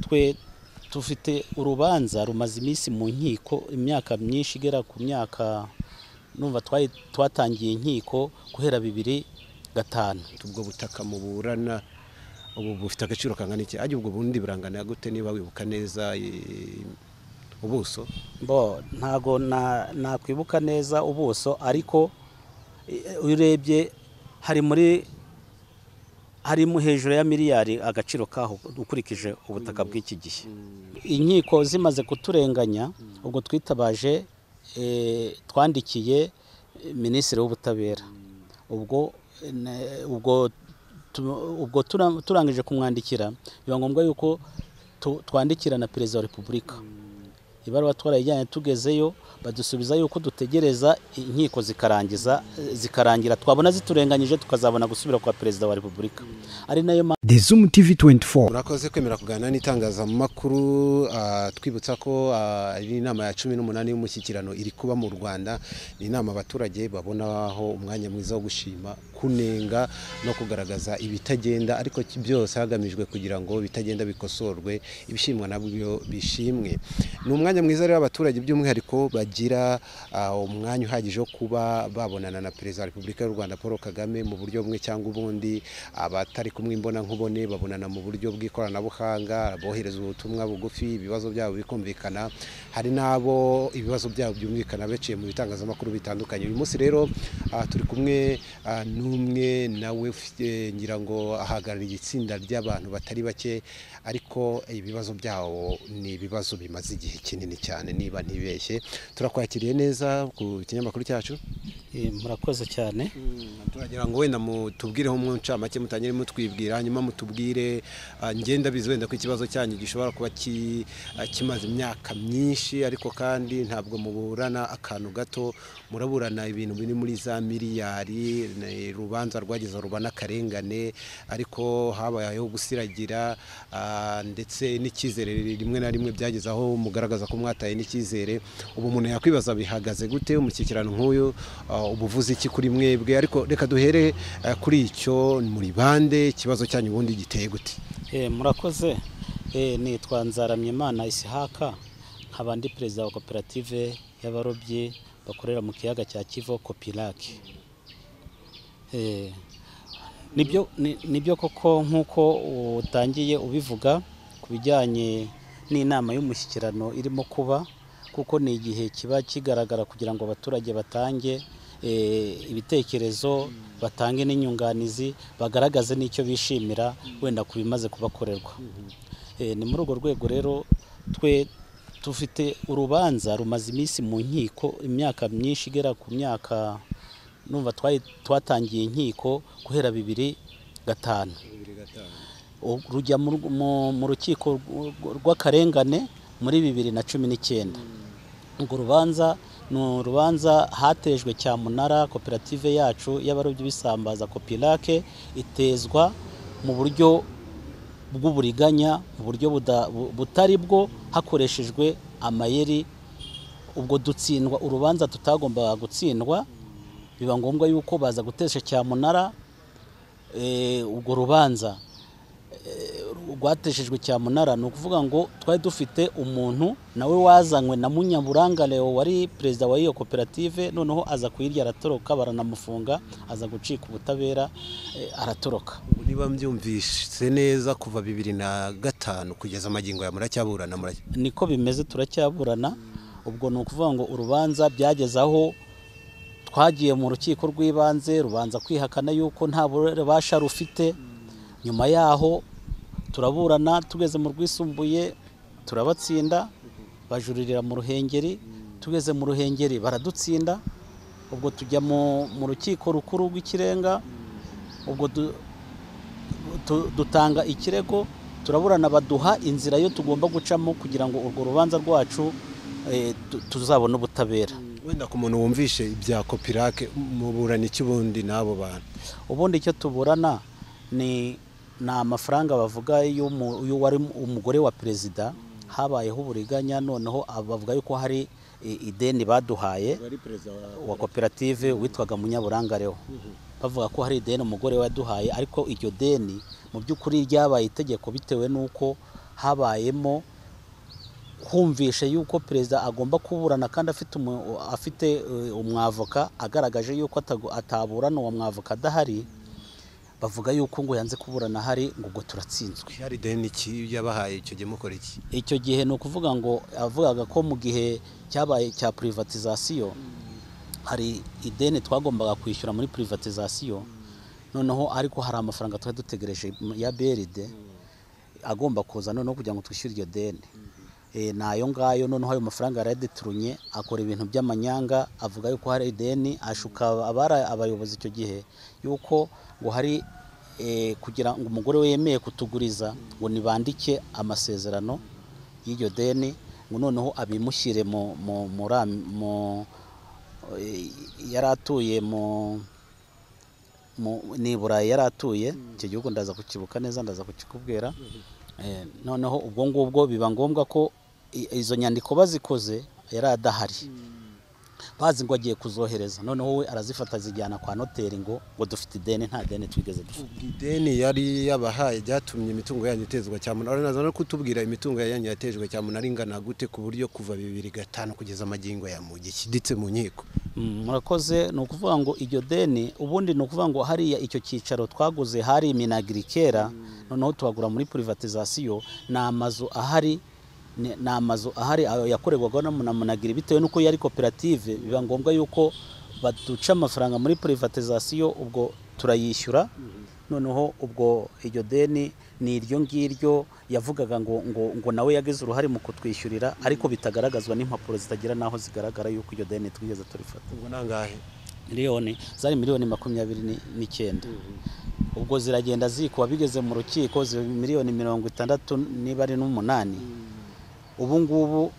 twe tufite urubanza rumaze iminsi mu nkiko imyaka myinshi igera ku myaka numva twatangiye inkiko guhera 2005. ubwo butaka muburana ubu bufite agaciro kangana iki? Ajye ubwo bundi burangana gute niba wibuka neza ubuso? Ntago nakwibuka neza ubuso, ariko urebye harimo hejuru ya miliyari agaciro kaho ukurikije ubutaka bw'iki gihe. Inkiko zimaze kuturenganya, ubwo twitabaje twandikiye Minisitiri w'ubutabera. ubwo turangije kumwandikira biba ngombwa yuko twandikira na Perezida wa Repubulika. Ibaruwa twarayijyanye tugezeyo badusubiza yuko dutegereza inkiko zikarangira, twabona ziturenganyije tukazabona gusubira kwa Perezida wa Repubulika. Ari nayo ZOOM TV24. Murakoze kwemera kuganira n'itangazamakuru. Twibutsa ko ari inama ya 18 y'umushyikirano iri kuba mu Rwanda. Ni inama abaturage babonaho umwanya mwiza wo gushima, kunenga no kugaragaza ibitagenda, ariko byose hagamijwe kugira ngo bitagenda bikosorwe, ibishimwa nabyo bishimwe. Ni umwanya mwiza rero abaturage by'umwihariko bagira umwanya uhagije wo kuba babonana na Perezida wa Repubulika y'u Rwanda Paul Kagame mu buryo bumwe cyangwa ubundi. Abatari kumwe imbona nkubone babonana mu buryo bw'ikoranabuhanga, bohereza ubutumwa bugufi, ibibazo byabo bikumvikana. Hari nabo ibibazo byabo byumvikana beciye mu bitangazamakuru bitandukanye. Uyu munsi rero turi kumwe n'umwe nawe ngira ngo ahagarariye itsinda ry'abantu batari bake, ariko ibibazo byabo ni ibibazo bimaze igihe kinini cyane niba ntibeshye. Turakwakiriye neza ku kinyamakuru cyacu. Murakoze cyane. Turagira ngo wenda mutubwireho mu ncamake, mutangire mutwibwira, hanyuma mutubwire ngenda bizi wenda ko ikibazo cyanyu gishobora kuba kimaze imyaka myinshi, ariko kandi ntabwo muburana akantu gato, muraburana ibintu biri muri za miliyari. Rubanza rwageze rubana akarengane, ariko habayeho gusiragira ndetse n'icyizere rimwe na rimwe byageze aho mugaragaza ko mwataye n'icyizere. Ubu umuntu yakwibaza bihagaze gute umushyikirano nk'uyu, ubuvuzi iki kuri mwebwe? Ariko reka duhere kuri icyo, muri bande, ikibazo cyanyu ubundi giteye gute? Murakoze. Nitwa Nzaramyimana Isihaka, nkaba ndi perezida wa koperative y'abarobyi bakorera mu kiyaga cya Kivu Kopirake. Nibyo koko nk'uko utangiye ubivuga ku bijyanye n'inama y'umushyikirano irimo kuba, kuko ni igihe kiba kigaragara kugira ngo abaturage batange ibitekerezo, batange n'inyunganizi, bagaragaze n'icyo bishimira wenda ku bimaze kubakorerwa. Ni muri urwo rwego rero twe tufite urubanza rumaze iminsi mu nkiko imyaka myinshi igera ku myaka numva twatangiye inkiko guhera 2005. Rujya mu rukiko rw'akarengane muri 2019. Urwo rubanza ni urubanza hatejwe cyamunara koperative yacu y'abarobyi bisambaza Kopirake, itezwa mu buryo bw'uburiganya, mu buryo butari bwo, hakoreshejwe amayeri. Ubwo dutsindwa urubanza tutagomba gutsindwa, biba ngombwa yuko baza gutesha cyamunara. Ubwo rubanza rwateshejwe cyamunara, ni ukuvuga ngo twari dufite umuntu nawe wazanywe na Munyaburangare wari perezida wa iyo koperative, noneho aza kuyirya aratoroka, baranamufunga, aza gucika ubutabera, aratoroka. Niba mbyumvise neza kuva 2005 kugeza amagingo ya muracyaburana? Niko bimeze, turacyaburana. Ubwo ni ukuvuga ngo urubanza byageze aho twagiye mu rukiko rw'ibanze, rubanza kwihakana yuko nta bubasha rufite. Nyuma yaho turaburana, tugeze mu rwisumbuye turabatsinda, bajuririra mu Ruhengeri. Tugeze mu Ruhengeri baradutsinda, ubwo tujya mu rukiko rukuru rw'ikirenga. Ubwo dutanga ikirego, turaburana, baduha inzira yo tugomba gucamo kugira ngo urwo rubanza rwacu tuzabona ubutabera. Wenda ku muntu wumvishe ibya Kopirake, muburana iki ubundi n'abo bantu? Ubundi icyo tuburana ni amafaranga bavuga y'uyu wari umugore wa perezida, habayeho uburiganya, noneho bavuga yuko hari ideni baduhaye wa koperative witwaga Munyaburangare. Bavuga ko hari ideni umugore waduhaye, ariko iryo deni mu by'ukuri ryabaye itegeko bitewe n'uko habayemo kumvisha yuko perezida agomba kuburana kandi afite umwavoka agaragaje yuko ataburana uwo mwavoka adahari, bavuga yuko ngo yanze kuburana hari ngo ubwo turatsinzwe. Hari deni ki yabahaye icyo gihe mukora iki? Icyo gihe no kuvuga ngo avugaga ko mu gihe cyabaye cya privatization hari ideni twagombaga kwishyura muri privatization, noneho ariko hari amafaranga twari dutegereje ya BRD agomba kuza noneho kugira ngo twishyure iryo deni. Nayo ngayo noneho ayo mafaranga yaradeturunye akora ibintu by'amanyanga, avuga yuko hari ideni, ashuka abayobozi icyo gihe yuko ngo hari kugira ngo umugore we yemeye kutuguriza ngo nibandike amasezerano y'iryo deni ngo noneho abimushyire mu yaratuye mu Niba yaratuye icyo gihugu, ndaza kukibuka neza, ndaza kukikubwira. Noneho ubwo ngubwo biba ngombwa ko izo nyandiko bazikoze yari adahari, bazi ngo agiye kuzohereza, noneho we arazifata zijyana kwa noteri ngo dufite ideni, nta deni twigeze dufite. Ideni yari yabahaye byatumye imitungo yanyu itezwa cyamunara. Naza no kutubwira imitungo yanyu yatejwe cyamunara ingana gute ku buryo kuva 2005 kugeza amagingo ya mu gikiditse mu nkiko? Murakoze. Ni ukuvuga ngo iryo deni ubundi ni ukuvuga ngo hariya icyo cyicaro twaguze hari iminagirikera, noneho tuhagura muri privatization, na amazu ahari yakorerwaga na munagiri, bitewe nuko yari koperative biba ngombwa yuko baduca amafaranga muri privatization, ubwo turayishyura. Noneho ubwo iryo deni ni iryo ngiryo yavugaga ngo nawe yagize uruhare mu kutwishyurira, ariko bitagaragazwa n'impapuro zitagira naho zigaragara yuko iryo deni twigeze turifata. Ubwo nangahe? Zari miliyoni 29. Ubwo ziragenda zikuba, bigeze mu rukiko miliyoni 60 niba ari n'8. Ubu ngubu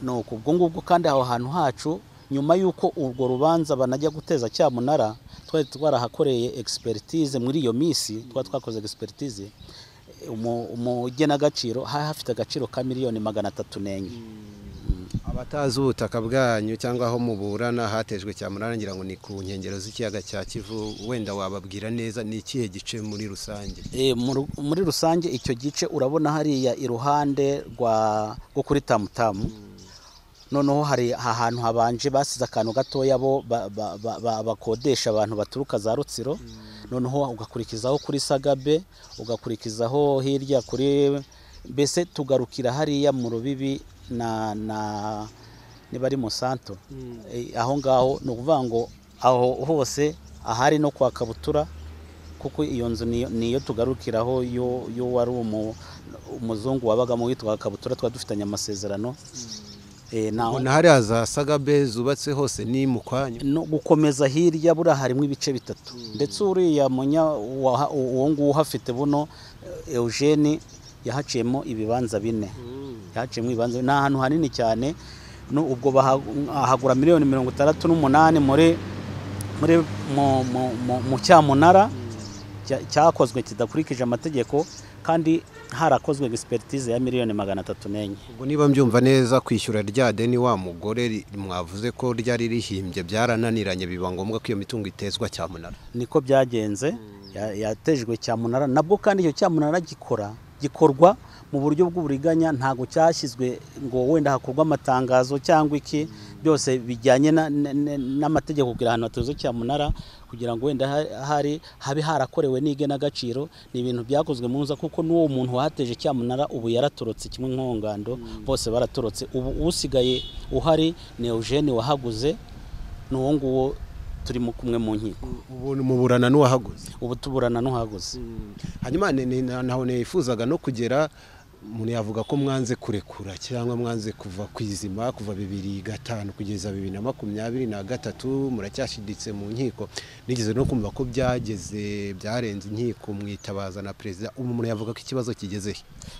nuko ubwo ngubwo kandi aho hantu hacu nyuma yuko urwo rubanza banajya guteza cyamunara, twari twarahakoreye expertise muri iyo misi, twakoze expertise umugena gaciro hafite agaciro ka miliyoni 304. Abatazi ubutaka bwanyu cyangwa aho muburana hatejwe cyamunara, ngira ngo ni ku nkengero z'ikiyaga cya Kivu, wenda wababwira neza ni ikihe gice muri rusange? Muri rusange icyo gice urabona hariya iruhande rwo kuri Tamutamu, noneho hari ahantu habanje basize akantu gatoya bo bakodesha abantu baturuka za Rutsiro, noneho ugakurikizaho kuri Sagabe, ugakurikizaho hirya kuri, mbese tugarukira hariya mu rubibi na niba ari Musanto. Aho ngaho ni ukuvuga ngo aho hose ahari no kwa Kabutura, kuko iyo nzu niyo tugarukiraho yo wari umuzungu wabaga mu witwa Kabutura, twa dufitanye amasezerano. Na hari haza Sagabe zubatse hose ni mu kwanyu no gukomeza hirya bura harimo ibice bitatu, ndetse uriya uwo nguwo hafite buno Eugene yahaciyemo ibibanza 4. Yahaciyemo ibibanza, ni ahantu hanini cyane. Ubwo bahagura miliyoni 68 mu cyamunara cyakozwe kidakurikije amategeko, kandi harakozwe expertise ya miliyoni 304. Ubwo niba mbyumva neza, kwishyura rya deni wa mugore mwavuze ko ryari rihimbye byarananiranye, biba ngombwa ko iyo mitungo itezwa cyamunara. Niko byagenze, yatejwe cyamunara nabwo, kandi icyo cyamunara gikorwa mu buryo bw'uburiganya, ntago cyashyizwe ngo wenda hakorwa amatangazo cyangwa iki, byose bijyanye n'amategeko kugira ahantu hatezwe cyamunara, kugira ngo wenda habe harakorewe n'igena gaciro. Ni ibintu byakozwe mu nza, kuko n'uwo muntu wahateje cyamunara ubu yaratorotse kimwe nk'ongando, bose baratorotse. Ubu usigaye uhari ni Eugene wahaguze, n'uwo nguwo turi mu kumwe mu nkiko. Ubu muburana n'uwahaguze? Ubu tuburana n'uhaguze. Hanyuma naho nifuzaga no kugera, umuntu yavuga ko mwanze kurekura cyangwa mwanze kuva kwizima kuva 2005 kugeza 2023, muracyashiditse mu nkiko. Nigeze no kumva ko byarenze inkiko, mwitabaza na perezida. Umuntu yavuga ko ikibazo kigeze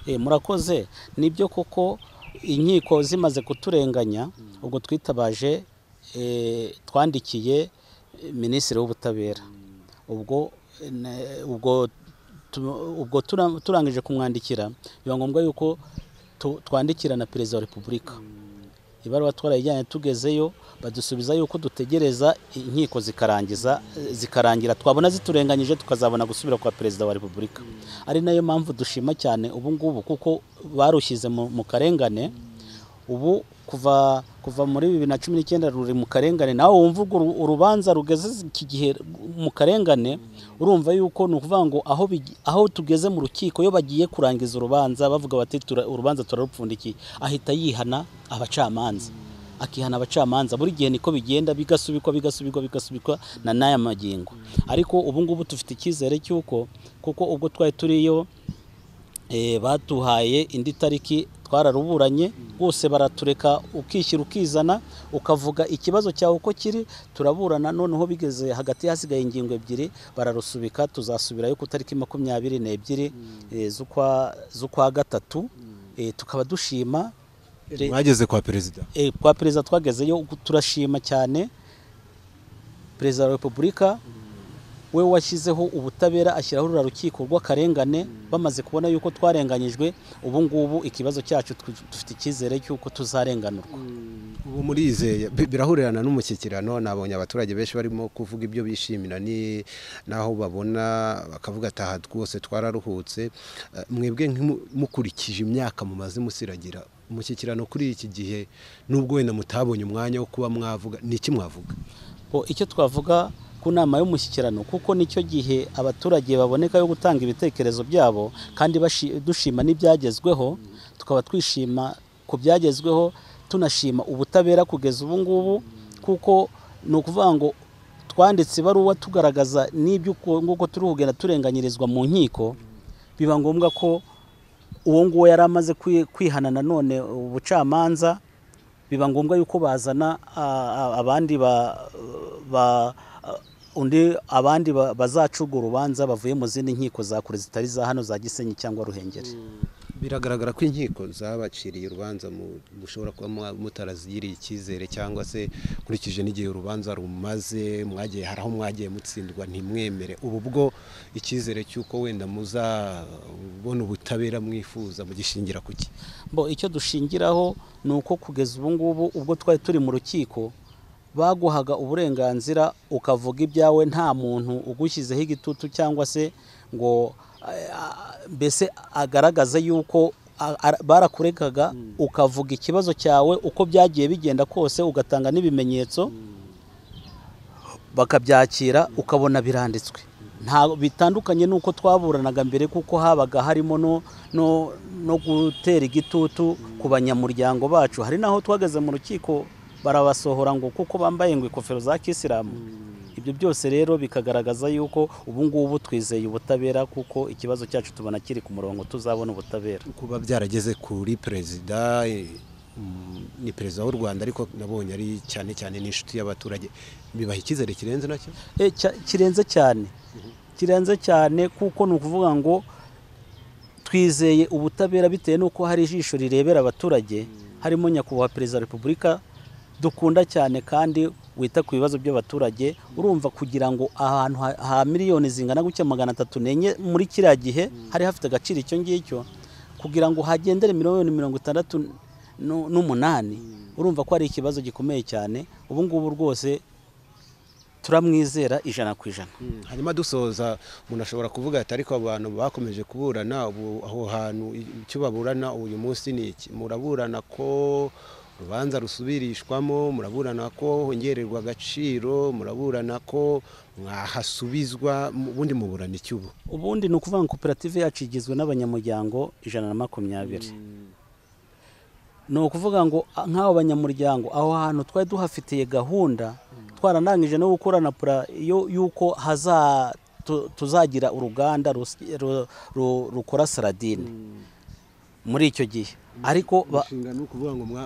he? Murakoze. Nibyo koko inkiko zimaze kuturenganya, ubwo twitabaje twandikiye minisitiri w'ubutabera. Ubwo turangije kumwandikira, biba ngombwa yuko twandikira na perezida wa repubulika. ibaruwa twarayijyanye tugezeyo badusubiza yuko dutegereza inkiko zikarangira twabona ziturenganyije tukazabona gusubira kwa Perezida wa Repubulika. Ari nayo mpamvu dushima cyane ubu ngubu kuko barushyize mu karengane. Ubu kuva muri 2019 ruri mu karengane, nawe wumva urubanza rugeze iki gihe mu karengane, urumva yuko ni ukuvuga ngo aho tugeze mu rukiko yo bagiye kurangiza urubanza bavuga bati urubanza turarupfundikiye, ahita yihana abacamanza, akihana abacamanza. Buri gihe niko bigenda bigasubikwa na n'aya magingo. Ariko ubu ngubu tufite icyizere cy'uko kuko ubwo twari turiyo batuhaye indi tariki twararuburanye bose baratureka ukishyira ukizana ukavuga ikibazo cyawe uko kiri, turaburana. Noneho bigeze hagati hasigaye ingingo ebyiri bararusubika, tuzasubirayo ku tariki 22 z'ukwa gatatu. Tukaba dushima mwageze kwa Perezida. Kwa Perezida twagezeyo, turashima cyane Perezida wa Repubulika we washyizeho ubutabera, ashyiraho urukiko rw'akarengane. Bamaze kubona yuko twarenganyijwe, ubu ngubu ikibazo cyacu dufite icyizere cy'uko tuzarenganurwa. Ubu murizeye birahurirana n'umushyikirano, nabonye abaturage benshi barimo kuvuga ibyo bishimira naho babona bakavuga ataha rwose twararuhutse. Mwebwe mukurikije imyaka mumaze musiragira umushyikirano kuri iki gihe, nubwo wenda mutabonye umwanya wo kuba mwavuga, niki mwavuga? Icyo twavuga ku nama y'umushyikirano, kuko nicyo gihe abaturage baboneka yo gutanga ibitekerezo byabo, kandi dushima n'ibyagezweho, tukaba twishima ku byagezweho, tunashima ubutabera kugeza ubu ngubu, kuko ni ukuvuga ngo twanditse ibaruwa tugaragaza n'ibyo nguko turi kugenda turenganyirizwa mu nkiko. Biba ngombwa ko uwo nguwo yari amaze kwihana nanone ubucamanza, biba ngombwa yuko bazana abandi bazacuga urubanza bavuye mu zindi nkiko za kure zitari za hano za Gisenyi cyangwa Ruhengeri. Biragaragara ko inkiko zabaciriye urubanza mushobora kuba mutarazigiriye icyizere, cyangwa se kurikije n'igihe urubanza rumaze hari aho mwagiye mutsindwa ntimwemere. Ubu bwo icyizere cy'uko wenda muzabona ubutabera mwifuza mugishingira kuki? Icyo dushingiraho ni uko kugeza ubu ngubu ubwo twari turi mu rukiko baguhaga uburenganzira ukavuga ibyawe, nta muntu ugushyizeho igitutu cyangwa se ngo mbese agaragaza yuko barakurekaga ukavuga ikibazo cyawe uko byagiye bigenda kose, ugatanga n'ibimenyetso bakabyakira, ukabona biranditswe. Nta bitandukanye nuko twaburanaga mbere, kuko habaga harimo no gutera igitutu ku banyamuryango bacu. Hari naho twageze mu rukiko barabasohora ngo kuko bambaye ngo ikofero za Kisilamu. Ibyo byose rero bikagaragaza yuko ubu ngubu twizeye ubutabera, kuko ikibazo cyacu tubona kiri ku murongo, tuzabona ubutabera. Kuba byarageze kuri Perezida, ni Perezida w'u Rwanda, ariko nabonye ari cyane n'inshuti y'abaturage, bibaha icyizere kirenze nacyo? Kirenze cyane, kuko ni ukuvuga ngo twizeye ubutabera bitewe n'uko hari ijisho rirebera abaturage, harimo nyakubahwa Perezida wa Repubulika dukunda cyane kandi wita ku bibazo by'abaturage. Urumva kugira ngo ahantu ha miliyoni zingana gutya 304 muri kiriya gihe hari hafite agaciro icyo ngicyo, kugira ngo hagendere miliyoni 68, urumva ko ari ikibazo gikomeye cyane. Ubu ngubu rwose turamwizera 100%. Hanyuma dusoza, umuntu ashobora kuvuga ati ariko abantu bakomeje kuburana, aho hantu icyo baburana uyu munsi ni iki? Muraburana ko urubanza rusubirishwamo, muraburana ko hongererwa agaciro, muraburana ko mwahasubizwa, ubundi muburana iki? Ubundi ni ukuvuga ngo koperative yacu igizwe n'abanyamuryango 120. Ni ukuvuga ngo nk'abo banyamuryango aho hantu twari duhafitiye gahunda, twaranangije no gukorana yuko tuzagira uruganda rukora saradine muri icyo gihe. Ariko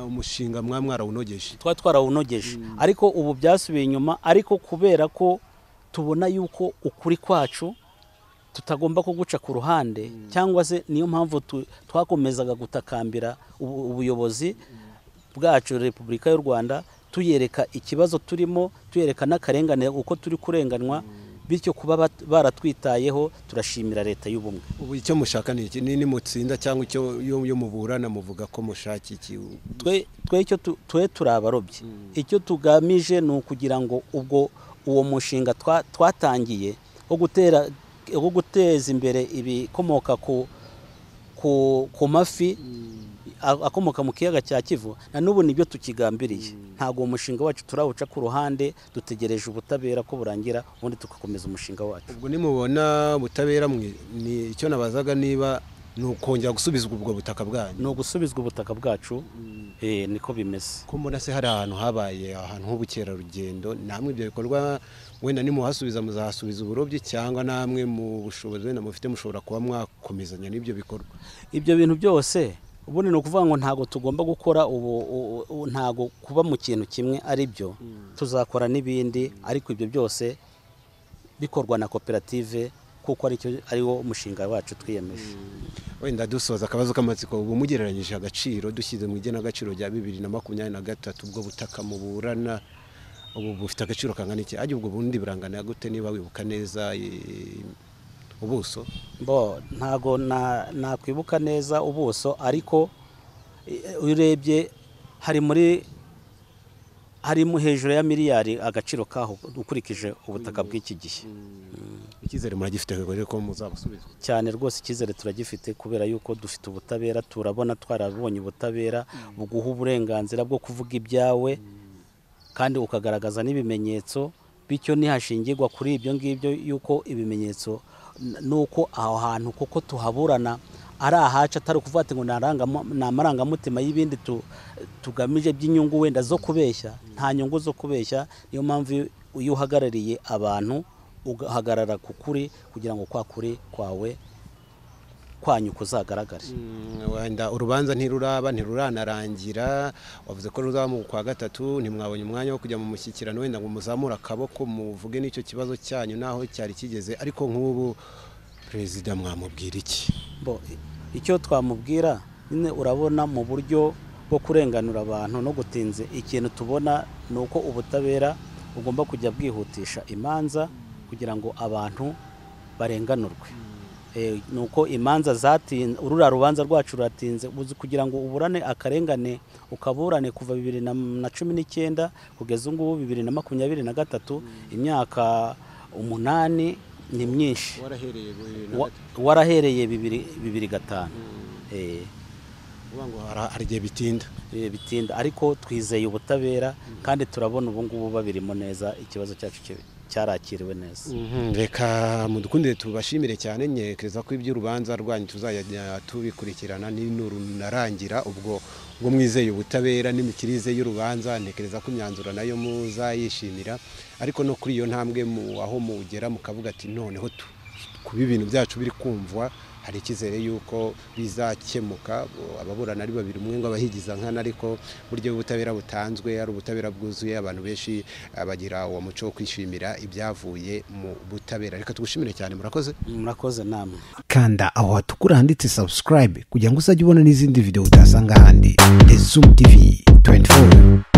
umushinga mwarawunogeje, twarawunogeje, ariko ubu byasubiye inyuma. Ariko kubera ko tubona yuko ukuri kwacu tutagomba kuguca ku ruhande, cyangwa se niyo mpamvu twakomezaga gutakambira ubuyobozi bwacu Repubulika y'u Rwanda, tuyereka ikibazo turimo, tuyereka n'akarengane uko turi kurenganwa. bityo kuba baratwitayeho turashimira leta y'ubumwe. Ubu icyo mushaka ni iki? Ni mutsinda cyangwa icyo yo muburana muvuga ko mushaka iki? Twe icyo turi abarobyi, icyo tugamije ni ukugira ngo ubwo uwo mushinga twatangiye wo guteza imbere ibikomoka ku mafi akomoka mu kiyaga cya Kivu, na n'ubu nibyo tukigambiriye. Ntabwo uwo mushinga wacu turawuca ku ruhande, dutegereje ubutabera ko burangira ubundi tugakomeza umushinga wacu. Ubwo nimubona ubutabera ni icyo nabazaga niba nukongera gusubizwa ubwo butaka bwanyu. No gusubizwa ubutaka bwacu, niko bimeze. Ko mbona se hari ahantu habaye ahantu h'ubukerarugendo, namwe ibyo bikorwa wenda nimuhasubiza muzahasubiza uburobyi, cyangwa namwe mu bushobozi wenda mufite mushobora kuba mwakomezanya n'ibyo bikorwa? Ibyo bintu byose ubundi ni ukuvuga ngo ntago tugomba gukora ntago kuba mu kintu kimwe ari byo, tuzakora n'ibindi, ariko ibyo byose bikorwa na koperative kuko ariwo umushinga wacu twiyemeje. Wenda dusoza akabazo k'amatsiko, ubu mugereranyije agaciro dushyize mu igenagaciro rya 2023 ubwo butaka muburana ubu bufite agaciro kangana iki? Ajye ubwo bundi burangana gute niba wibuka neza ubuso? Ntago nakwibuka neza ubuso, ariko urebye harimo hejuru ya miliyari agaciro kaho ukurikije ubutaka bw'iki gihe. Icyizere muragifite ko muzabusubiza? Cyane rwose icyizere turagifite, kubera yuko dufite ubutabera, turabona twarabonye ubutabera buguha uburenganzira bwo kuvuga ibyawe kandi ukagaragaza n'ibimenyetso, bityo nihashingirwa kuri ibyo ngibyo yuko ibimenyetso nuko aho hantu kuko tuhaburana ari ahaca, atari ukuvuga ati ngo ni amarangamutima y'ibindi tugamije by'inyungu wenda zo kubeshya. Nta nyungu zo kubeshya, niyo mpamvu iyo uhagarariye abantu ugahagarara ku kuri kugira ngo kwa kuri kwawe kwanyu kuzagaragare. Wenda urubanza ntiruranarangira, wavuze ko ruzaba mu kwa gatatu, ntimwabonye umwanya wo kujya mu mushyikirano wenda ngo muzamure akaboko muvuge n'icyo kibazo cyanyu naho cyari kigeze, ariko nk'ubu Perezida mwamubwira iki? Icyo twamubwira nyine urabona mu buryo bwo kurenganura abantu no gutinze, ikintu tubona ni uko ubutabera bugomba kujya bwihutisha imanza kugira ngo abantu barenganurwe. Nuko imanza zatinze, urura rubanza rwacu ruratinze, kugira ngo uburane akarengane ukaburane kuva 2019 kugeza ngubu 2023, imyaka 8 ni myinshi. Warahereye 2005. Ngo hari igihe bitinda, ariko twizeye ubutabera kandi turabona ubu ngubu babirimo neza, ikibazo cyacu cyarakiriwe neza. Reka mudukundire tubashimire cyane, nyerekeza ko iby'urubanza rwanyu tuzajya tubikurikirana narangira ubwo mwizeye ubutabera n'imikirize y'urubanza, ntekereza ko imyanzuro nayo muzayishimira, ariko no kuri iyo ntambwe aho mugera mukavuga ati noneho kuba ibintu byacu biri kumvwa, hari ikizere yuko bizakemuka. Ababurana ari babiri, umwe ngo abahigiza nkana, ariko buryo ubutabera butanzwe ari ubutabera bwuzuye, abantu benshi bagira uwo muco wo kwishimira ibyavuye mu butabera. Reka tugushimire cyane, murakoze namwe. Kanda aho hatukura handitse subscribe kugira ngo uzajye ubona n'izindi video utasanga handi. ZOOM TV 24.